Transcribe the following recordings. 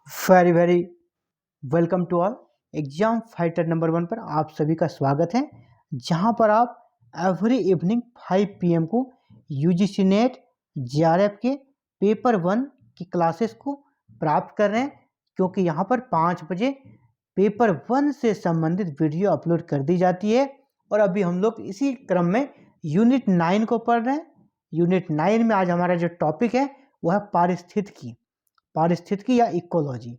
Very very welcome to all. Exam fighter number 1 पर आप सभी का स्वागत है, जहां पर आप एवरी इवनिंग 5 PM को यूजीसी नेट जेआरएफ के पेपर 1 की क्लासेस को प्राप्त कर रहे हैं, क्योंकि यहां पर 5 बजे पेपर 1 से संबंधित वीडियो अपलोड कर दी जाती है। और अभी हम लोग इसी क्रम में यूनिट 9 को पढ़ रहे हैं। यूनिट 9 में आज हमारा जो टॉपिक है वह है पारिस्थितिकी या इकोलॉजी।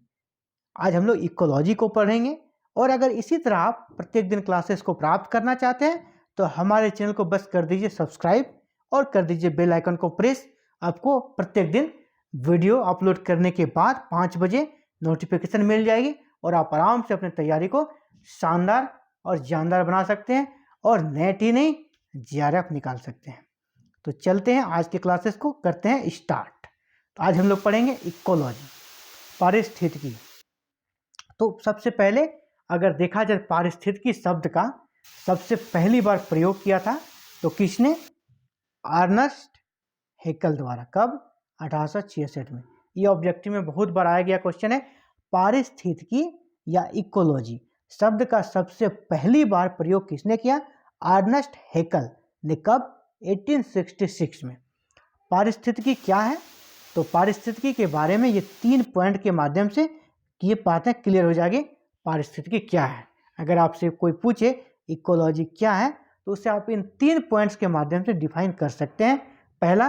आज हम लोग इकोलॉजी को पढ़ेंगे। और अगर इसी तरह आप प्रत्येक दिन क्लासेस को प्राप्त करना चाहते हैं तो हमारे चैनल को बस कर दीजिए सब्सक्राइब और कर दीजिए बेल आइकन को प्रेस। आपको प्रत्येक दिन वीडियो अपलोड करने के बाद 5 बजे नोटिफिकेशन मिल जाएगी और आप आराम से अपनी तैयारी को शानदार और जानदार बना सकते हैं और नेट ही नहीं जेआरएफ निकाल सकते हैं। तो चलते हैं, आज के क्लासेस को करते हैं स्टार्ट। तो आज हम लोग पढ़ेंगे इकोलॉजी, पारिस्थितिकी। तो सबसे पहले अगर देखा जाए पारिस्थितिकी शब्द का सबसे पहली बार प्रयोग किया था तो किसने? अर्नस्ट हेकल द्वारा। कब? 1866 में। ये ऑब्जेक्टिव में बहुत बार आया गया क्वेश्चन है। पारिस्थितिकी या इकोलॉजी शब्द का सबसे पहली बार प्रयोग किसने किया? अर्नस्ट हेकल ने। कब? 1866 में। पारिस्थितिकी क्या है? तो पारिस्थितिकी के बारे में ये 3 पॉइंट के माध्यम से ये बातें क्लियर हो जाएगी। पारिस्थितिकी क्या है? अगर आपसे कोई पूछे इकोलॉजी क्या है तो उसे आप इन 3 पॉइंट्स के माध्यम से डिफाइन कर सकते हैं। पहला,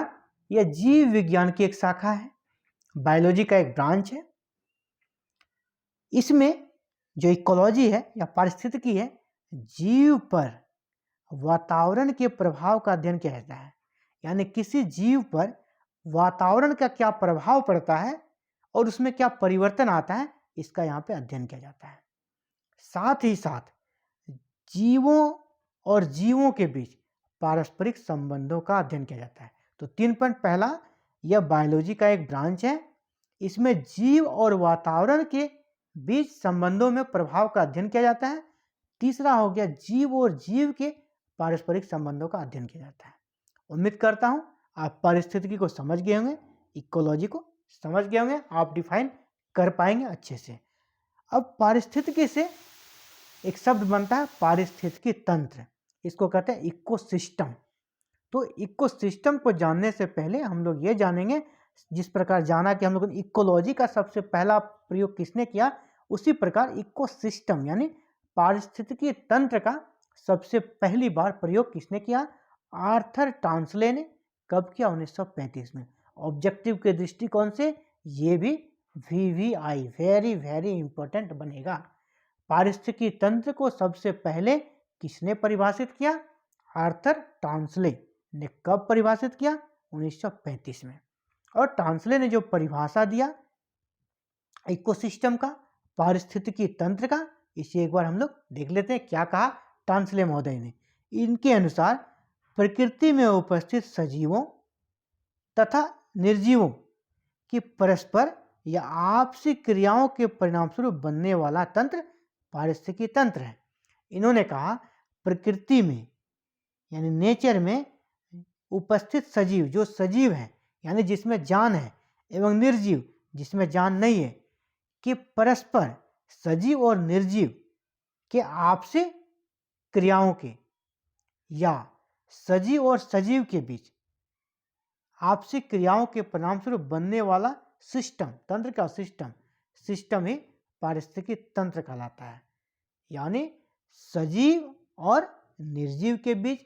यह जीव विज्ञान की एक शाखा है, बायोलॉजी का एक ब्रांच है। इसमें जो इकोलॉजी है या पारिस्थितिकी है, जीव पर वातावरण के प्रभाव का अध्ययन किया जाता है। यानी किसी जीव पर वातावरण का क्या प्रभाव पड़ता है और उसमें क्या परिवर्तन आता है, इसका यहाँ पे अध्ययन किया जाता है। साथ ही साथ जीवों और जीवों के बीच पारस्परिक संबंधों का अध्ययन किया जाता है। तो 3 पॉइंट। पहला, यह बायोलॉजी का एक ब्रांच है। इसमें जीव और वातावरण के बीच संबंधों में प्रभाव का अध्ययन किया जाता है। तीसरा हो गया, जीव और जीव के पारस्परिक संबंधों का अध्ययन किया जाता है। उम्मीद करता हूं आप पारिस्थितिकी को समझ गए होंगे, इकोलॉजी को समझ गए होंगे, आप डिफाइन कर पाएंगे अच्छे से। अब पारिस्थितिकी से एक शब्द बनता है पारिस्थितिकी तंत्र। इसको कहते हैं इकोसिस्टम। तो इकोसिस्टम को जानने से पहले हम लोग ये जानेंगे, जिस प्रकार जाना कि हम लोग इकोलॉजी का सबसे पहला प्रयोग किसने किया, उसी प्रकार इकोसिस्टम यानी पारिस्थितिकी तंत्र का सबसे पहली बार प्रयोग किसने किया? आर्थर टांसले ने। कब किया? 1935 में। ऑब्जेक्टिव के दृष्टिकोण से ये भी VVI वेरी वेरी इंपॉर्टेंट बनेगा। पारिस्थितिकी तंत्र को सबसे पहले किसने परिभाषित किया? आर्थर टांसले ने। कब परिभाषित किया? 1935 में। और टांसले ने जो परिभाषा दिया इकोसिस्टम का, पारिस्थितिकी तंत्र का, इसे एक बार हम लोग देख लेते हैं। क्या कहा टांसले महोदय ने? इनके अनुसार प्रकृति में उपस्थित सजीवों तथा निर्जीवों की परस्पर या आपसी क्रियाओं के परिणामस्वरूप बनने वाला तंत्र पारिस्थितिकी तंत्र है। इन्होंने कहा प्रकृति में यानी नेचर में उपस्थित सजीव, जो सजीव है यानी जिसमें जान है, एवं निर्जीव जिसमें जान नहीं है, कि परस्पर सजीव और निर्जीव के आपसी क्रियाओं के या सजीव और सजीव के बीच आपसी क्रियाओं के परिणामस्वरूप बनने वाला सिस्टम, तंत्र का सिस्टम ही पारिस्थितिकी तंत्र कहलाता है। यानी सजीव और निर्जीव के बीच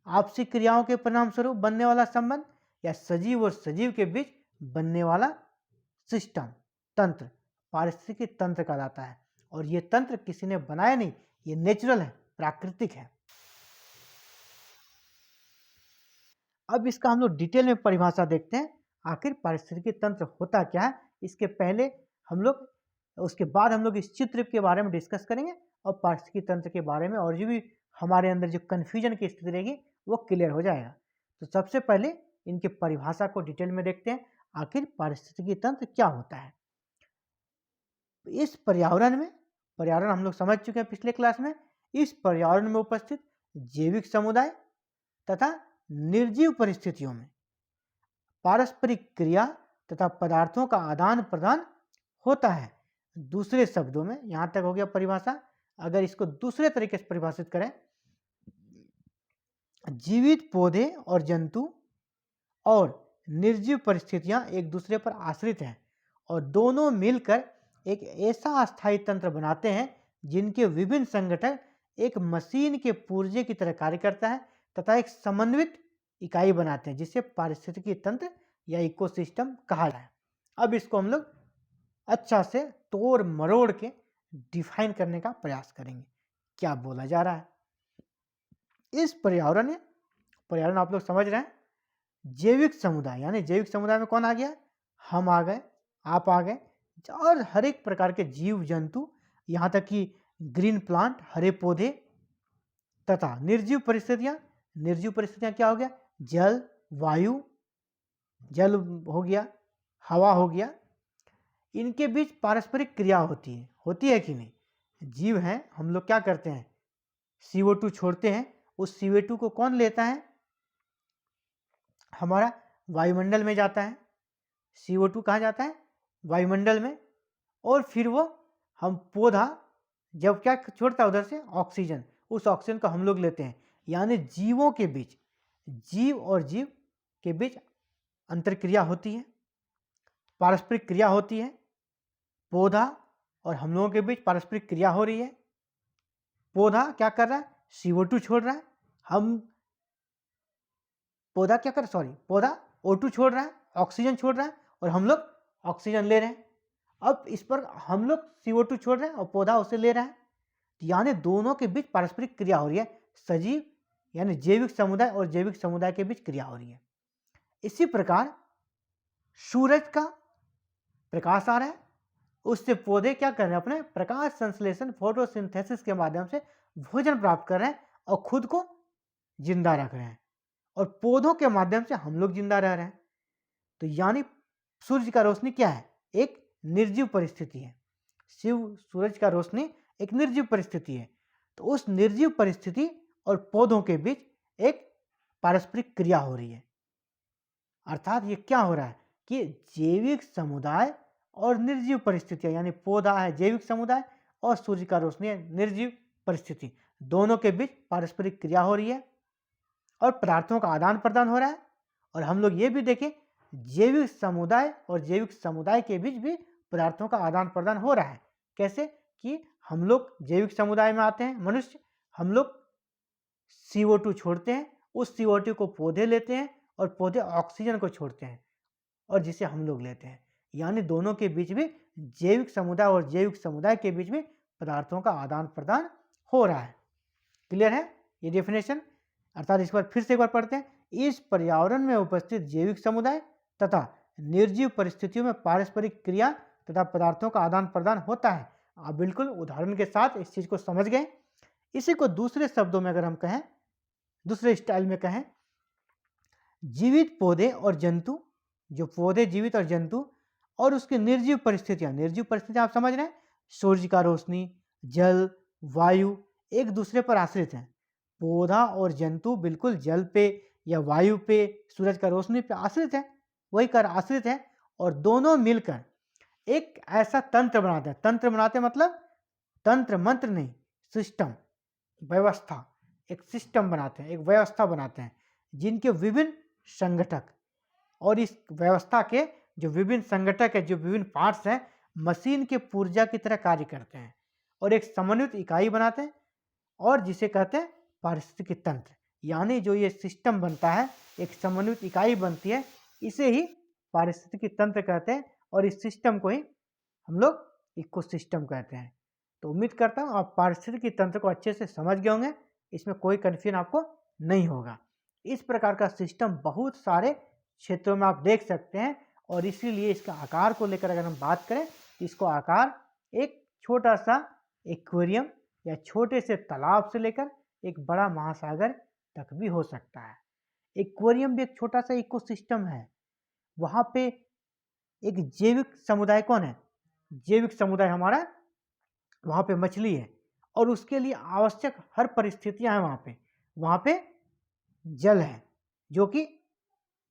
आपसी क्रियाओं के परिणामस्वरूप बनने वाला संबंध या सजीव और सजीव के बीच बनने वाला सिस्टम, तंत्र पारिस्थितिकी तंत्र कहलाता है। और ये तंत्र किसी ने बनाया नहीं, ये नेचुरल है, प्राकृतिक है। अब इसका हम लोग डिटेल में परिभाषा देखते हैं, आखिर पारिस्थितिकी तंत्र होता क्या है। इसके पहले हम लोग, उसके बाद हम लोग इस चित्र के बारे में डिस्कस करेंगे और पारिस्थितिकी तंत्र के बारे में और जो भी हमारे अंदर जो कन्फ्यूजन की स्थिति रहेगी वो क्लियर हो जाएगा। तो सबसे पहले इनकी परिभाषा को डिटेल में देखते हैं, आखिर पारिस्थितिकी तंत्र क्या होता है। इस पर्यावरण में, पर्यावरण हम लोग समझ चुके हैं पिछले क्लास में, इस पर्यावरण में उपस्थित जैविक समुदाय तथा निर्जीव परिस्थितियों में पारस्परिक क्रिया तथा पदार्थों का आदान प्रदान होता है। दूसरे शब्दों में, यहाँ तक हो गया परिभाषा। अगर इसको दूसरे तरीके से परिभाषित करें, जीवित पौधे और जंतु और निर्जीव परिस्थितियां एक दूसरे पर आश्रित हैं और दोनों मिलकर एक ऐसा अस्थायी तंत्र बनाते हैं जिनके विभिन्न संगठक एक मशीन के पुर्जे की तरह कार्य करता है तथा एक समन्वित इकाई बनाते हैं जिसे पारिस्थितिकी तंत्र या इकोसिस्टम कहा जाता है। अब इसको हम लोग अच्छा से तोड़ मरोड़ के डिफाइन करने का प्रयास करेंगे, क्या बोला जा रहा है। इस पर्यावरण आप लोग समझ रहे हैं, जैविक समुदाय, यानी जैविक समुदाय में कौन आ गया, हम आ गए, आप आ गए, और हर एक प्रकार के जीव जंतु, यहाँ तक कि ग्रीन प्लांट, हरे पौधे, तथा निर्जीव परिस्थितियां क्या हो गया, जल, वायु, जल हो गया, हवा हो गया, इनके बीच पारस्परिक क्रिया होती है कि नहीं। जीव हैं, हम लोग क्या करते हैं, CO2 छोड़ते हैं, उस CO2 को कौन लेता है, हमारा वायुमंडल में जाता है। CO2 कहाँ जाता है, वायुमंडल में, और फिर वो हम पौधा जब क्या छोड़ता है उधर से, ऑक्सीजन, उस ऑक्सीजन को हम लोग लेते हैं। यानी जीवों के बीच, जीव और जीव के बीच अंतरक्रिया होती है, पारस्परिक क्रिया होती है। पौधा और हम लोगों के बीच पारस्परिक क्रिया हो रही है। पौधा क्या कर रहा है, CO2 छोड़ रहा है, पौधा O2 छोड़ रहा है, ऑक्सीजन छोड़ रहा है, और हम लोग ऑक्सीजन ले रहे हैं। अब इस पर हम लोग CO2 छोड़ रहे हैं और पौधा उसे ले रहा है, यानी दोनों के बीच पारस्परिक क्रिया हो रही है। सजीव यानी जैविक समुदाय और जैविक समुदाय के बीच क्रिया हो रही है। इसी प्रकार सूरज का प्रकाश आ रहा है, उससे पौधे क्या कर रहे हैं, अपने प्रकाश संश्लेषण, फोटोसिंथेसिस के माध्यम से भोजन प्राप्त कर रहे हैं और खुद को जिंदा रख रहे हैं, और पौधों के माध्यम से हम लोग जिंदा रह रहे हैं। तो यानी सूर्य का रोशनी क्या है, एक निर्जीव परिस्थिति है। सूरज का रोशनी एक निर्जीव परिस्थिति है। तो उस निर्जीव परिस्थिति और पौधों के बीच एक पारस्परिक क्रिया हो रही है। अर्थात ये क्या हो रहा है कि जैविक समुदाय और निर्जीव परिस्थितियां, यानी पौधा है जैविक समुदाय और सूर्य का रोशनी है निर्जीव परिस्थिति, दोनों के बीच पारस्परिक क्रिया हो रही है और पदार्थों का आदान प्रदान हो रहा है। और हम लोग ये भी देखें, जैविक समुदाय और जैविक समुदाय के बीच भी पदार्थों का आदान प्रदान हो रहा है। कैसे कि हम लोग जैविक समुदाय में आते हैं, मनुष्य, हम लोग CO2 छोड़ते हैं, उस CO2 को पौधे लेते हैं और पौधे ऑक्सीजन को छोड़ते हैं और जिसे हम लोग लेते हैं। यानी दोनों के बीच भी, जैविक समुदाय और जैविक समुदाय के बीच में पदार्थों का आदान प्रदान हो रहा है। क्लियर है ये डेफिनेशन। अर्थात इस बार फिर से एक बार पढ़ते हैं, इस पर्यावरण में उपस्थित जैविक समुदाय तथा निर्जीव परिस्थितियों में पारस्परिक क्रिया तथा पदार्थों का आदान प्रदान होता है। आप बिल्कुल उदाहरण के साथ इस चीज को समझ गए। इसी को दूसरे शब्दों में अगर हम कहें, दूसरे स्टाइल में कहें, जीवित पौधे और जंतु, जो पौधे जीवित और जंतु, और उसकी निर्जीव परिस्थितियां आप समझ रहे हैं, सूर्य का रोशनी, जल, वायु एक दूसरे पर आश्रित हैं। पौधा और जंतु बिल्कुल जल पे या वायु पे, सूरज का रोशनी पे आश्रित है, वही कर आश्रित है, और दोनों मिलकर एक ऐसा तंत्र बनाते हैं। तंत्र बनाते मतलब तंत्र मंत्र नहीं, सिस्टम, व्यवस्था, एक सिस्टम बनाते हैं, एक व्यवस्था बनाते हैं जिनके विभिन्न संगठक, और इस व्यवस्था के जो विभिन्न संगठक है, जो विभिन्न पार्ट्स हैं, मशीन के पुर्जा की तरह कार्य करते हैं और एक समन्वित इकाई बनाते हैं, और जिसे कहते हैं पारिस्थितिकी तंत्र। यानी जो ये सिस्टम बनता है, एक समन्वित इकाई बनती है, इसे ही पारिस्थितिकी तंत्र कहते हैं, और इस सिस्टम को ही हम लोग इकोसिस्टम कहते हैं। तो उम्मीद करता हूँ आप पारिस्थितिकी तंत्र को अच्छे से समझ गए होंगे, इसमें कोई कन्फ्यूजन आपको नहीं होगा। इस प्रकार का सिस्टम बहुत सारे क्षेत्रों में आप देख सकते हैं, और इसीलिए इसका आकार को लेकर अगर हम बात करें, इसको आकार एक छोटा सा एक्वेरियम या छोटे से तालाब से लेकर एक बड़ा महासागर तक भी हो सकता है। एक्वेरियम भी एक छोटा सा इकोसिस्टम है। वहां पे एक जैविक समुदाय कौन है, जैविक समुदाय हमारा, वहां पे मछली है, और उसके लिए आवश्यक हर परिस्थितियां हैं। वहां पे जल है जो कि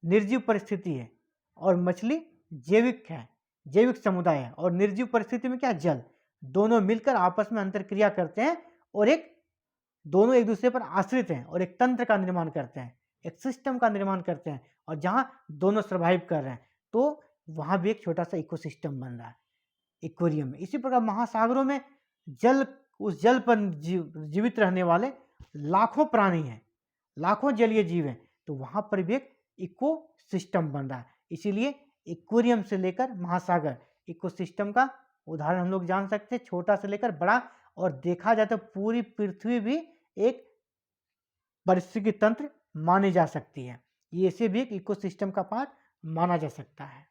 निर्जीव परिस्थिति है, और मछली जैविक है जैविक समुदाय है, और निर्जीव परिस्थिति में क्या, जल। दोनों मिलकर आपस में अंतरक्रिया करते हैं और दोनों एक दूसरे पर आश्रित हैं और एक तंत्र का निर्माण करते हैं, एक सिस्टम का निर्माण करते हैं, और जहां दोनों सर्वाइव कर रहे हैं तो वहां भी एक छोटा सा इकोसिस्टम बन रहा है एक्वेरियम में। इसी प्रकार महासागरों में उस जल पर जीवित रहने वाले लाखों प्राणी हैं, लाखों जलीय जीव हैं, तो वहां पर भी एक इको सिस्टम बन रहा है। इसीलिए एक्वेरियम से लेकर महासागर इकोसिस्टम का उदाहरण हम लोग जान सकते हैं, छोटा से लेकर बड़ा। और देखा जाए तो पूरी पृथ्वी भी एक पारिस्थितिकी तंत्र मानी जा सकती है, ये इसे भी एक इकोसिस्टम का पार्ट माना जा सकता है।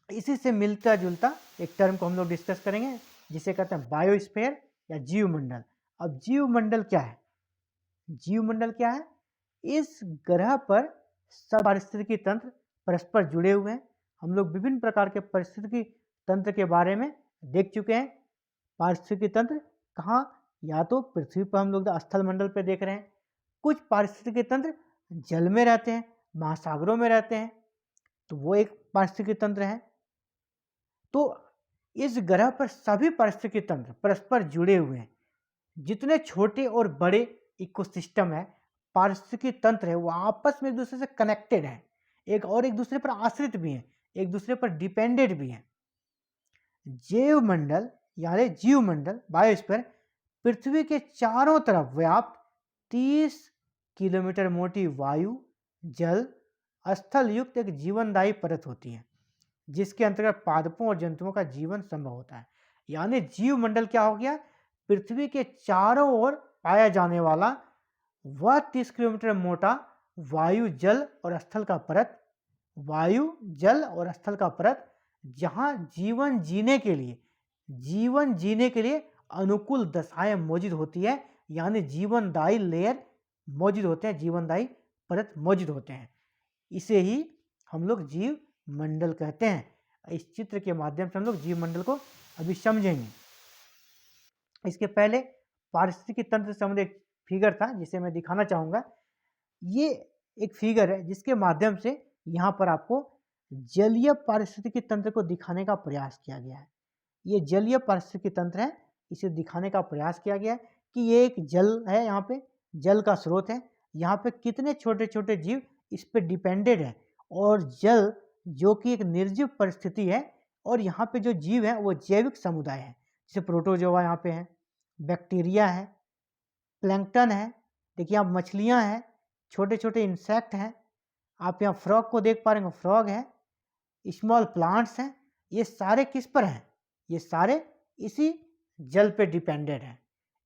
इसी से मिलता जुलता एक टर्म को हम लोग डिस्कस करेंगे जिसे कहते हैं बायोस्फीयर या जीवमंडल। अब जीवमंडल क्या है? जीवमंडल क्या है? इस ग्रह पर सब पारिस्थितिकी तंत्र परस्पर जुड़े हुए हैं। हम लोग विभिन्न प्रकार के पारिस्थितिकी तंत्र के बारे में देख चुके हैं। पारिस्थितिकी तंत्र कहाँ? या तो पृथ्वी पर हम लोग स्थल मंडल पे देख रहे हैं, कुछ पारिस्थितिकी तंत्र जल में रहते हैं, महासागरों में रहते हैं, तो वो एक पारिस्थितिकी तंत्र है। तो इस ग्रह पर सभी पारिस्थितिकी तंत्र परस्पर जुड़े हुए हैं। जितने छोटे और बड़े इकोसिस्टम है, पारिस्थितिकी तंत्र है, वो आपस में एक दूसरे से कनेक्टेड है, एक दूसरे पर आश्रित भी हैं, एक दूसरे पर डिपेंडेंट भी हैं। जैवमंडल यानी जीवमंडल बायोस्फीयर पृथ्वी के चारों तरफ व्याप्त 30 किलोमीटर मोटी वायु, जल, स्थल युक्त एक जीवनदायी परत होती है, जिसके अंतर्गत पादपों और जंतुओं का जीवन संभव होता है। यानी जीवमंडल क्या हो गया? पृथ्वी के चारों ओर पाया जाने वाला वह 30 किलोमीटर मोटा वायु, जल और स्थल का परत, वायु, जल और स्थल का परत, जहां जीवन जीने के लिए अनुकूल दशाएं मौजूद होती है, यानी जीवनदायी लेयर मौजूद होते हैं, जीवनदायी परत मौजूद होते हैं। इसे ही हम लोग जीव मंडल कहते हैं। इस चित्र के माध्यम से हम लोग जीव मंडल को अभी समझेंगे। इसके पहले पारिस्थितिकी तंत्र से संबंधित एक फिगर था जिसे मैं दिखाना चाहूंगा। ये एक फिगर है जिसके माध्यम से यहाँ पर आपको जलीय पारिस्थितिकी तंत्र को दिखाने का प्रयास किया गया है। ये जलीय पारिस्थितिकी तंत्र है, इसे दिखाने का प्रयास किया गया है कि ये एक जल है, यहाँ पे जल का स्रोत है, यहाँ पे कितने छोटे छोटे जीव इस पे डिपेंडेड है, और जल जो कि एक निर्जीव परिस्थिति है, और यहाँ पे जो जीव है वो जैविक समुदाय है, जैसे प्रोटोजोआ यहाँ पे है, बैक्टीरिया है, प्लैंकटन है, देखिए आप मछलियाँ हैं, छोटे छोटे इंसेक्ट हैं, आप यहाँ फ्रॉग को देख पा रहे हैं, फ्रॉग है, स्मॉल प्लांट्स हैं। ये सारे किस पर हैं? ये सारे इसी जल पे डिपेंडेड हैं,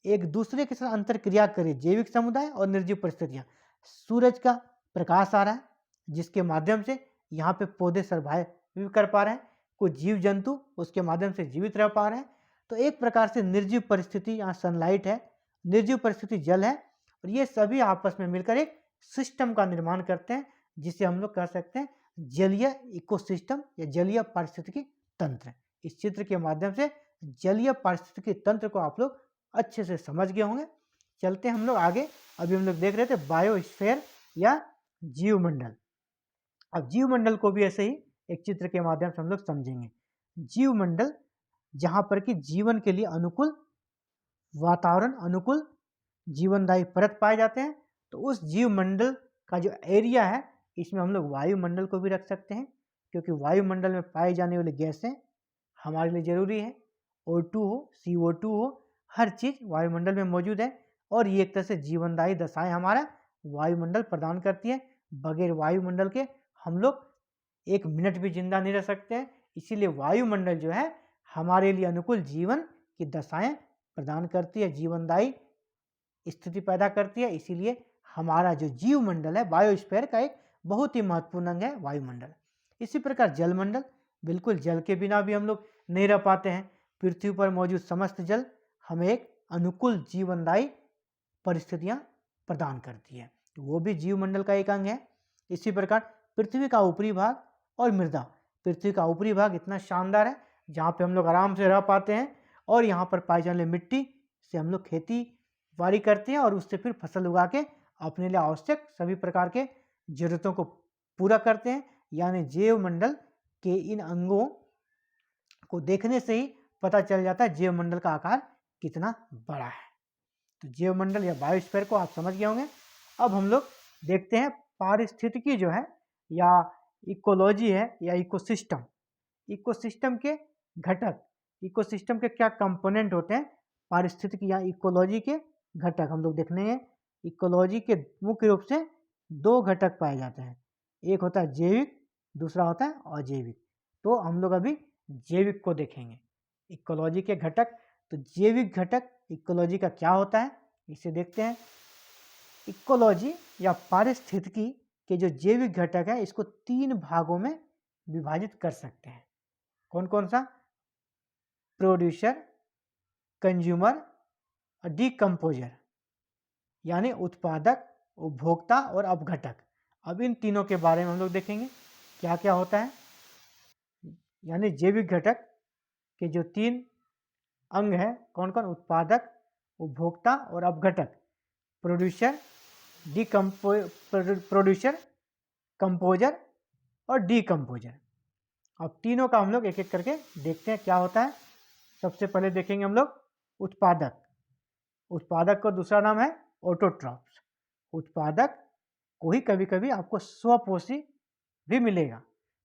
एक दूसरे के साथ अंतरक्रिया करे, जैविक समुदाय और निर्जीव परिस्थितियाँ। सूरज का प्रकाश आ रहा है जिसके माध्यम से यहाँ पे पौधे सर्वाइव कर पा रहे हैं, कुछ जीव जंतु उसके माध्यम से जीवित रह पा रहे हैं। तो एक प्रकार से निर्जीव परिस्थिति यहाँ सनलाइट है, निर्जीव परिस्थिति जल है, और ये सभी आपस में मिलकर एक सिस्टम का निर्माण करते हैं जिसे हम लोग कह सकते हैं जलीय इकोसिस्टम या जलीय पारिस्थितिकी तंत्र। इस चित्र के माध्यम से जलीय पारिस्थितिकी तंत्र को आप लोग अच्छे से समझ गए होंगे। चलते हैं हम लोग आगे। अभी हम लोग देख रहे थे बायोस्फीयर या जीवमंडल। अब जीवमंडल को भी ऐसे ही एक चित्र के माध्यम से हम लोग समझेंगे। जीवमंडल जहाँ पर कि जीवन के लिए अनुकूल वातावरण, अनुकूल जीवनदायी परत पाए जाते हैं, तो उस जीवमंडल का जो एरिया है इसमें हम लोग वायुमंडल को भी रख सकते हैं, क्योंकि वायुमंडल में पाई जाने वाली गैसें हमारे लिए जरूरी है। O2 हो, CO2 हो, हर चीज़ वायुमंडल में मौजूद है, और ये एक तरह से जीवनदायी दशाएं हमारा वायुमंडल प्रदान करती है। बगैर वायुमंडल के हम लोग एक मिनट भी जिंदा नहीं रह सकते हैं। इसीलिए वायुमंडल जो है हमारे लिए अनुकूल जीवन की दशाएं प्रदान करती है, जीवनदायी स्थिति पैदा करती है। इसीलिए हमारा जो जीवमंडल है बायोस्फीयर का एक बहुत ही महत्वपूर्ण अंग है वायुमंडल। इसी प्रकार जलमंडल, बिल्कुल जल के बिना भी हम लोग नहीं रह पाते हैं। पृथ्वी पर मौजूद समस्त जल हमें एक अनुकूल जीवनदायी परिस्थितियां प्रदान करती है, तो वो भी जीवमंडल का एक अंग है। इसी प्रकार पृथ्वी का ऊपरी भाग और मृदा। पृथ्वी का ऊपरी भाग इतना शानदार है जहाँ पे हम लोग आराम से रह पाते हैं, और यहाँ पर पाई जाने वाली मिट्टी से हम लोग खेती बाड़ी करते हैं और उससे फिर फसल उगा के अपने लिए आवश्यक सभी प्रकार के जरूरतों को पूरा करते हैं। यानी जैवमंडल के इन अंगों को देखने से ही पता चल जाता है जीवमंडल का आकार कितना बड़ा है। तो जीवमंडल या बायोस्फीयर को आप समझ गए होंगे। अब हम लोग देखते हैं पारिस्थितिकी जो है या इकोलॉजी है या इकोसिस्टम, इकोसिस्टम के घटक, इकोसिस्टम के क्या कंपोनेंट होते हैं, पारिस्थितिकी या इकोलॉजी के घटक हम लोग देखने हैं। इकोलॉजी के मुख्य रूप से दो घटक पाए जाते हैं, एक होता है जैविक, दूसरा होता है अजैविक। तो हम लोग अभी जैविक को देखेंगे, इकोलॉजी के घटक। तो जैविक घटक इकोलॉजी का क्या होता है इसे देखते हैं। इकोलॉजी या पारिस्थितिकी के जो जैविक घटक है इसको तीन भागों में विभाजित कर सकते हैं। कौन कौन सा? प्रोड्यूसर, कंज्यूमर और डिकम्पोजर, यानी उत्पादक, उपभोक्ता और अपघटक। अब इन तीनों के बारे में हम लोग देखेंगे क्या क्या होता है। यानी जैविक घटक के जो तीन अंग हैं कौन कौन? उत्पादक, उपभोक्ता और अपघटक। प्रोड्यूसर, प्रोड्यूसर, कंपोजर और डिकम्पोजर। अब तीनों का हम लोग एक एक करके देखते हैं क्या होता है। सबसे पहले देखेंगे हम लोग उत्पादक। उत्पादक का दूसरा नाम है ऑटोट्रॉफ्स। उत्पादक को ही कभी कभी आपको स्वपोषी भी मिलेगा।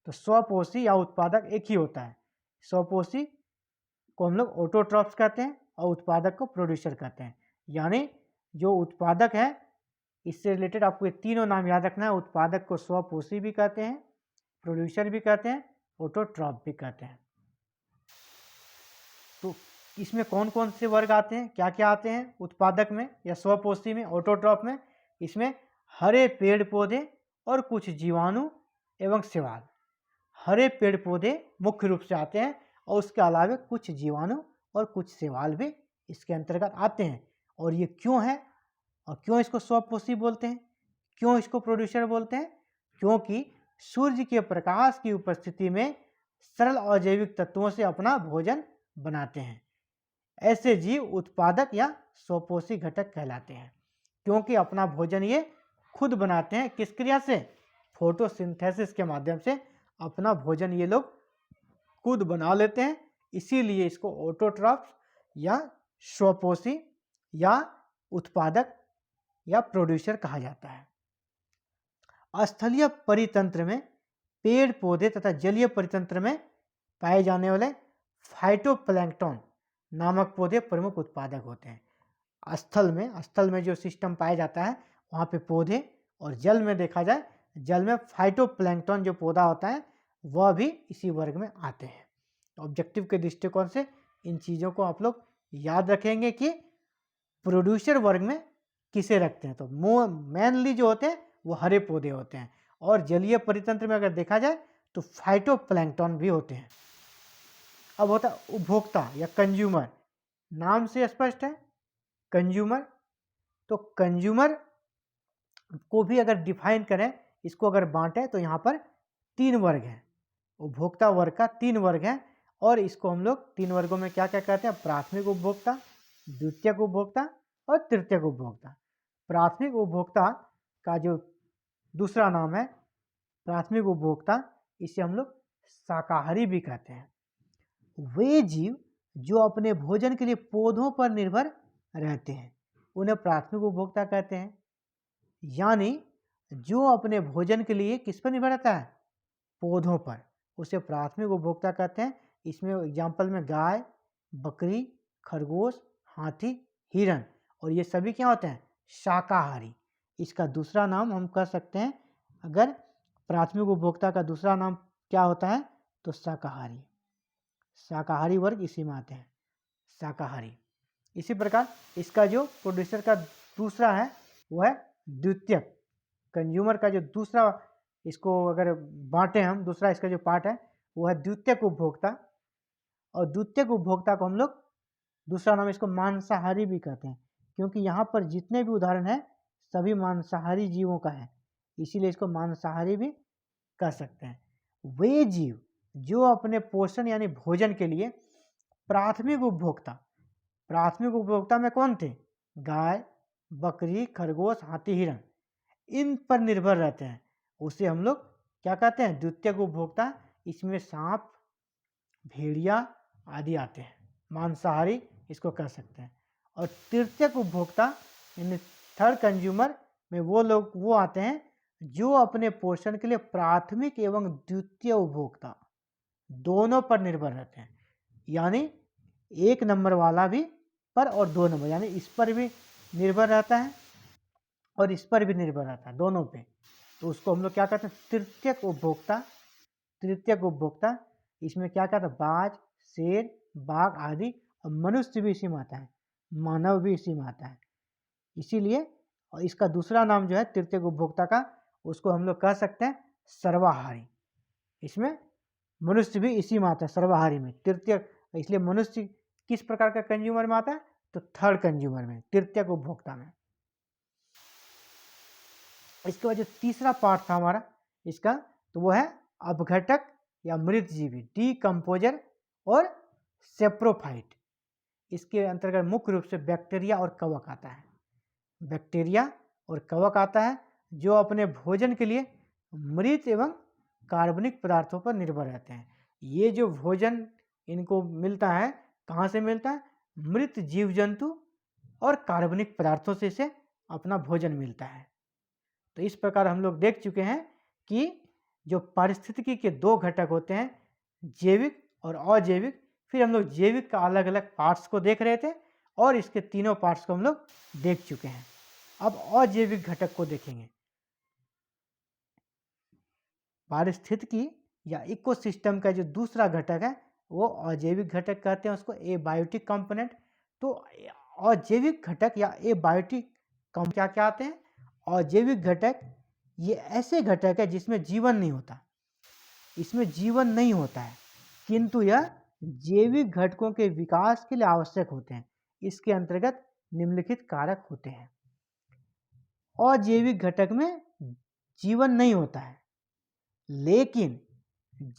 तो स्वपोषी या उत्पादक एक ही होता है। स्वपोषी को हम लोग ऑटोट्रॉफ्स कहते हैं और उत्पादक को प्रोड्यूसर कहते हैं। यानी जो उत्पादक है इससे रिलेटेड आपको ये तीनों नाम याद रखना है। उत्पादक को स्वपोषी भी कहते हैं, प्रोड्यूसर भी कहते हैं, ऑटोट्रॉफ भी कहते हैं। तो इसमें कौन कौन से वर्ग आते हैं, क्या क्या आते हैं उत्पादक में या स्वपोषी में, ऑटोट्रॉफ में? इसमें हरे पेड़ पौधे और कुछ जीवाणु एवं शैवाल। हरे पेड़ पौधे मुख्य रूप से आते हैं और उसके अलावा कुछ जीवाणु और कुछ शैवाल भी इसके अंतर्गत आते हैं। और ये क्यों है और क्यों इसको स्वपोषी बोलते हैं, क्यों इसको प्रोड्यूसर बोलते हैं? क्योंकि सूर्य के प्रकाश की उपस्थिति में सरल अजैविक तत्वों से अपना भोजन बनाते हैं। ऐसे जीव उत्पादक या स्वपोषी घटक कहलाते हैं, क्योंकि अपना भोजन ये खुद बनाते हैं। किस क्रिया से? फोटोसिंथेसिस के माध्यम से अपना भोजन ये लोग खुद बना लेते हैं। इसीलिए इसको ऑटोट्रॉफ्स या स्वपोषी या उत्पादक या प्रोड्यूसर कहा जाता है। स्थलीय परितंत्र में पेड़ पौधे तथा जलीय परितंत्र में पाए जाने वाले फाइटोप्लैंक्टन नामक पौधे प्रमुख उत्पादक होते हैं। स्थल में जो सिस्टम पाया जाता है वहाँ पे पौधे, और जल में देखा जाए जल में फाइटोप्लैंक्टन जो पौधा होता है वह भी इसी वर्ग में आते हैं। ऑब्जेक्टिव के दृष्टिकोण से इन चीज़ों को आप लोग याद रखेंगे कि प्रोड्यूसर वर्ग में किसे रखते हैं। तो मेनली जो होते हैं वो हरे पौधे होते हैं, और जलीय परितंत्र में अगर देखा जाए तो फाइटोप्लैंक्टन भी होते हैं। अब होता है उपभोक्ता या कंज्यूमर। नाम से स्पष्ट है कंज्यूमर। तो कंज्यूमर को भी अगर डिफाइन करें, इसको अगर बांटें तो यहाँ पर तीन वर्ग हैं। उपभोक्ता वर्ग का तीन वर्ग हैं, और इसको हम लोग तीन वर्गों में क्या क्या कहते हैं? प्राथमिक उपभोक्ता, द्वितीयक उपभोक्ता और तृतीयक उपभोक्ता। प्राथमिक उपभोक्ता का जो दूसरा नाम है प्राथमिक उपभोक्ता, इसे हम लोग शाकाहारी भी कहते हैं। वे जीव जो अपने भोजन के लिए पौधों पर निर्भर रहते हैं उन्हें प्राथमिक उपभोक्ता कहते हैं। यानी जो अपने भोजन के लिए किस पर निर्भर रहता है? पौधों पर, उसे प्राथमिक उपभोक्ता कहते हैं। इसमें एग्जाम्पल में गाय, बकरी, खरगोश, हाथी, हिरन, और ये सभी क्या होते हैं? शाकाहारी। इसका दूसरा नाम हम कह सकते हैं, अगर प्राथमिक उपभोक्ता का दूसरा नाम क्या होता है तो शाकाहारी। शाकाहारी वर्ग इसी में आते हैं, शाकाहारी। इसी प्रकार इसका जो प्रोड्यूसर का दूसरा है वो है द्वितीयक। कंज्यूमर का जो दूसरा, इसको अगर बांटे हम, दूसरा इसका जो पार्ट है वो है द्वितीयक उपभोक्ता। और द्वितीयक उपभोक्ता को हम लोग दूसरा नाम इसको मांसाहारी भी कहते हैं, क्योंकि यहाँ पर जितने भी उदाहरण हैं सभी मांसाहारी जीवों का है, इसीलिए इसको मांसाहारी भी कह सकते हैं। वे जीव जो अपने पोषण यानी भोजन के लिए प्राथमिक उपभोक्ता, प्राथमिक उपभोक्ता में कौन थे? गाय, बकरी, खरगोश, हाथी, हिरन, इन पर निर्भर रहते हैं, उसे हम लोग क्या कहते हैं? द्वितीयक उपभोक्ता इसमें सांप, भेड़िया आदि आते हैं, मांसाहारी इसको कह सकते हैं। और तृतीयक उपभोक्ता यानी थर्ड कंज्यूमर में वो आते हैं जो अपने पोषण के लिए प्राथमिक एवं द्वितीय उपभोक्ता दोनों पर निर्भर रहते हैं। यानी 1 नंबर वाला भी पर और 2 नंबर, यानी इस पर भी निर्भर रहता है और इस पर भी निर्भर रहता है, दोनों पे। तो उसको हम लोग क्या कहते हैं, तृतीयक उपभोक्ता। तृतीयक उपभोक्ता इसमें क्या कहते हैं, बाज, शेर, बाघ आदि, और मनुष्य भी इसी में आता है, मानव भी इसी में आता है। इसीलिए और इसका दूसरा नाम जो है तृतीयक उपभोक्ता का, उसको हम लोग कह सकते हैं सर्वाहारी। इसमें मनुष्य भी इसी में आता है, सर्वाहारी में, तृतीयक। इसलिए मनुष्य किस प्रकार का कंज्यूमर में आता है, तो थर्ड कंज्यूमर में, तृतीयक उपभोक्ता में। इसके बाद जो तीसरा पार्ट था हमारा इसका, तो वो है अपघटक या मृत जीवी, डीकम्पोजर और सेप्रोफाइट। इसके अंतर्गत मुख्य रूप से बैक्टीरिया और कवक आता है। बैक्टीरिया और कवक आता है जो अपने भोजन के लिए मृत एवं कार्बनिक पदार्थों पर निर्भर रहते हैं। ये जो भोजन इनको मिलता है, कहाँ से मिलता है, मृत जीव जंतु और कार्बनिक पदार्थों से इसे अपना भोजन मिलता है। तो इस प्रकार हम लोग देख चुके हैं कि जो पारिस्थितिकी के 2 घटक होते हैं, जैविक और अजैविक। फिर हम लोग जैविक का अलग अलग पार्ट्स को देख रहे थे और इसके तीनों पार्ट्स को हम लोग देख चुके हैं। अब अजैविक घटक को देखेंगे। पारिस्थितिकी या इकोसिस्टम का जो दूसरा घटक है वो अजैविक घटक कहते हैं उसको, एबायोटिक कंपोनेंट। तो अजैविक घटक या एबायोटिक क्या क्या आते हैं, अजैविक घटक ये ऐसे घटक है जिसमें जीवन नहीं होता, इसमें जीवन नहीं होता है, किंतु यह जैविक घटकों के विकास के लिए आवश्यक होते हैं। इसके अंतर्गत निम्नलिखित कारक होते हैं। अजैविक घटक में जीवन नहीं होता है, लेकिन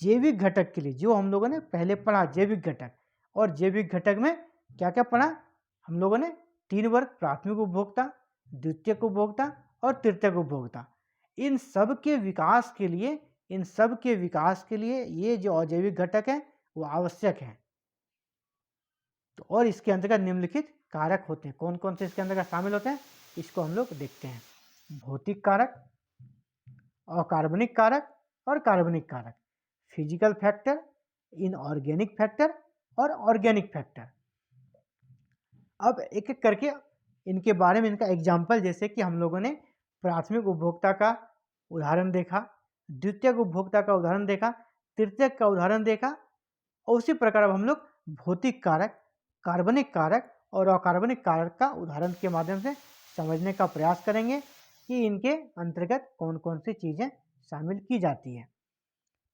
जैविक घटक के लिए जो हम लोगों ने पहले पढ़ा, जैविक घटक, और जैविक घटक में क्या क्या पढ़ा हम लोगों ने, 3 वर्ग, प्राथमिक उपभोक्ता, द्वितीयक उपभोक्ता और तृतीयक उपभोक्ता। इन सब के विकास के लिए ये जो अजैविक घटक है वो आवश्यक है। तो और इसके अंतर्गत निम्नलिखित कारक होते हैं। कौन कौन से इसके अंतर्गत शामिल होते हैं, इसको हम लोग देखते हैं। भौतिक कारक, अकार्बनिक कारक और कार्बनिक कारक, फिजिकल फैक्टर, इनऑर्गेनिक फैक्टर और ऑर्गेनिक फैक्टर। अब एक एक करके इनके बारे में इनका एग्जाम्पल, जैसे कि हम लोगों ने प्राथमिक उपभोक्ता का उदाहरण देखा, द्वितीयक उपभोक्ता का उदाहरण देखा, तृतीयक का उदाहरण देखा, और उसी प्रकार अब हम लोग भौतिक कारक, कार्बनिक कारक और अकार्बनिक कारक का उदाहरण के माध्यम से समझने का प्रयास करेंगे कि इनके अंतर्गत कौन कौन सी चीज़ें शामिल की जाती है।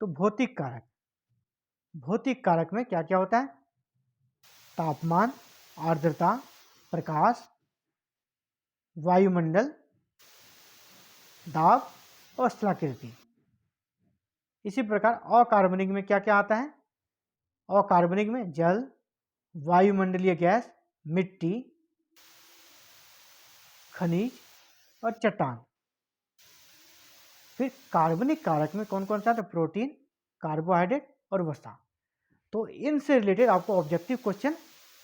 तो भौतिक कारक, भौतिक कारक में क्या क्या होता है, तापमान, आर्द्रता, प्रकाश, वायुमंडल, दाब और स्थलाकृति। इसी प्रकार अकार्बनिक में क्या क्या आता है, अकार्बनिक में जल, वायुमंडलीय गैस, मिट्टी, खनिज और चट्टान। फिर कार्बनिक कारक में कौन कौन सा आता है, प्रोटीन, कार्बोहाइड्रेट और वसा। तो इनसे रिलेटेड आपको ऑब्जेक्टिव क्वेश्चन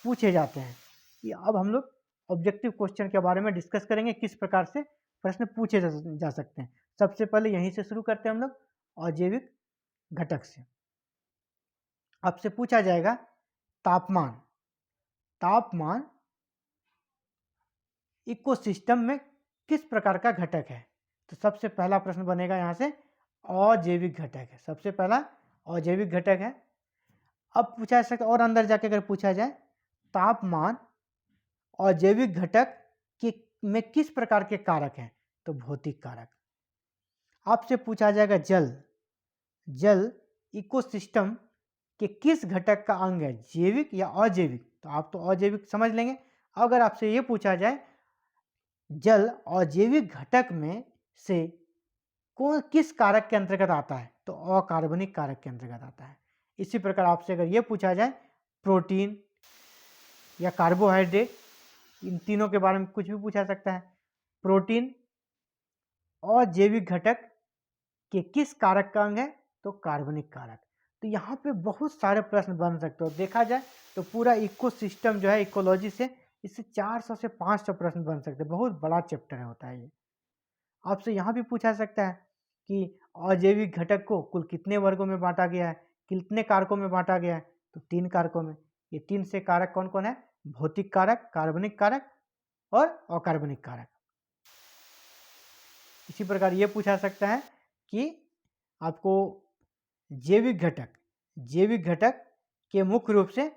पूछे जाते हैं। कि अब हम लोग ऑब्जेक्टिव क्वेश्चन के बारे में डिस्कस करेंगे, किस प्रकार से प्रश्न पूछे जा सकते हैं। सबसे पहले यहीं से शुरू करते हैं हम लोग अजैविक घटक से। आपसे पूछा जाएगा तापमान। तापमान इकोसिस्टम में किस प्रकार का घटक है। तो सबसे पहला प्रश्न बनेगा यहाँ से अजैविक घटक है, सबसे पहला अजैविक घटक है। अब पूछा जा सकता है और अंदर जाके अगर पूछा जाए तापमान अजैविक घटक के में किस प्रकार के कारक हैं, तो भौतिक कारक। आपसे पूछा जाएगा जल, जल इकोसिस्टम के किस घटक का अंग है, जैविक या अजैविक। तो आप तो अजैविक समझ लेंगे। अगर आपसे ये पूछा जाए जल अजैविक घटक में से कौन किस कारक के अंतर्गत आता है, तो अकार्बनिक कारक के अंतर्गत आता है। इसी प्रकार आपसे अगर ये पूछा जाए प्रोटीन या कार्बोहाइड्रेट, इन तीनों के बारे में कुछ भी पूछा सकता है। प्रोटीन अजैविक घटक के किस कारक का अंग है, तो कार्बनिक कारक। तो यहाँ पे बहुत सारे प्रश्न बन सकते हो। देखा जाए तो पूरा इकोसिस्टम जो है इकोलॉजी से, इससे 400 से 500 प्रश्न बन सकते हैं। बहुत बड़ा चैप्टर होता है ये। आपसे यहाँ भी पूछा सकता है कि अजैविक घटक को कुल कितने वर्गों में बांटा गया है, कितने कारकों में बांटा गया है, तो 3 कारकों में। ये 3 से कारक कौन कौन है? भौतिक कारक, कार्बनिक कारक और अकार्बनिक कारक। इसी प्रकार ये पूछा सकता है कि आपको जैविक घटक के मुख्य रूप से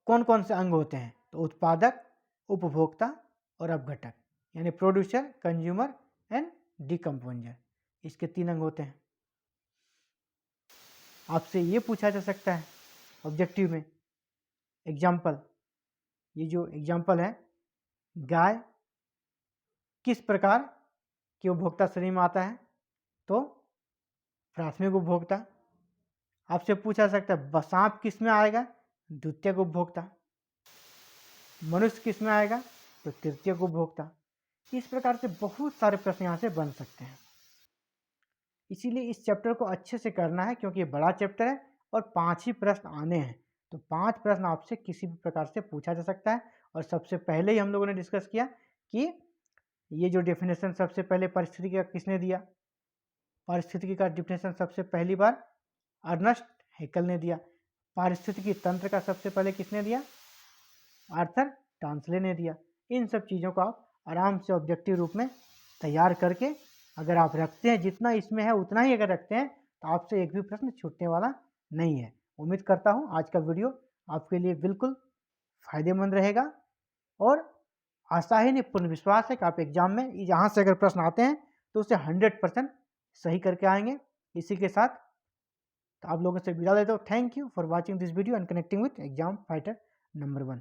कौन कौन से अंग होते हैं? तो उत्पादक, उपभोक्ता और अपघटक, यानी प्रोड्यूसर, कंज्यूमर एंड डिकम्पोजर, इसके 3 अंग होते हैं। आपसे ये पूछा जा सकता है ऑब्जेक्टिव में एग्जाम्पल, ये जो एग्जाम्पल है, गाय किस प्रकार के उपभोक्ता श्रेणी में आता है? तो प्राथमिक उपभोक्ता। आपसे पूछा सकता है सांप किस में आएगा? द्वितीयक उपभोक्ता। मनुष्य किस में आएगा? तो तृतीयक उपभोक्ता। इस प्रकार से बहुत सारे प्रश्न यहाँ से बन सकते हैं। इसीलिए इस चैप्टर को अच्छे से करना है, क्योंकि ये बड़ा चैप्टर है और 5 ही प्रश्न आने हैं। तो 5 प्रश्न आपसे किसी भी प्रकार से पूछा जा सकता है। और सबसे पहले ही हम लोगों ने डिस्कस किया कि ये जो डेफिनेशन सबसे पहले पारिस्थितिकी का किसने दिया? पारिस्थितिकी का डेफिनेशन सबसे पहली बार अर्नस्ट हैकेल ने दिया। पारिस्थितिकी तंत्र का सबसे पहले किसने दिया? आर्थर टांसले ने दिया। इन सब चीज़ों को आप आराम से ऑब्जेक्टिव रूप में तैयार करके अगर आप रखते हैं, जितना इसमें है उतना ही अगर रखते हैं, तो आपसे एक भी प्रश्न छूटने वाला नहीं है। उम्मीद करता हूँ आज का वीडियो आपके लिए बिल्कुल फायदेमंद रहेगा और आशा ही नहीं पूर्ण विश्वास है कि आप एग्जाम में यहाँ से अगर प्रश्न आते हैं तो उसे 100% सही करके आएंगे। इसी के साथ तो आप लोगों से विदा लेता हूँ। Thank you for watching this video and connecting with exam fighter number 1।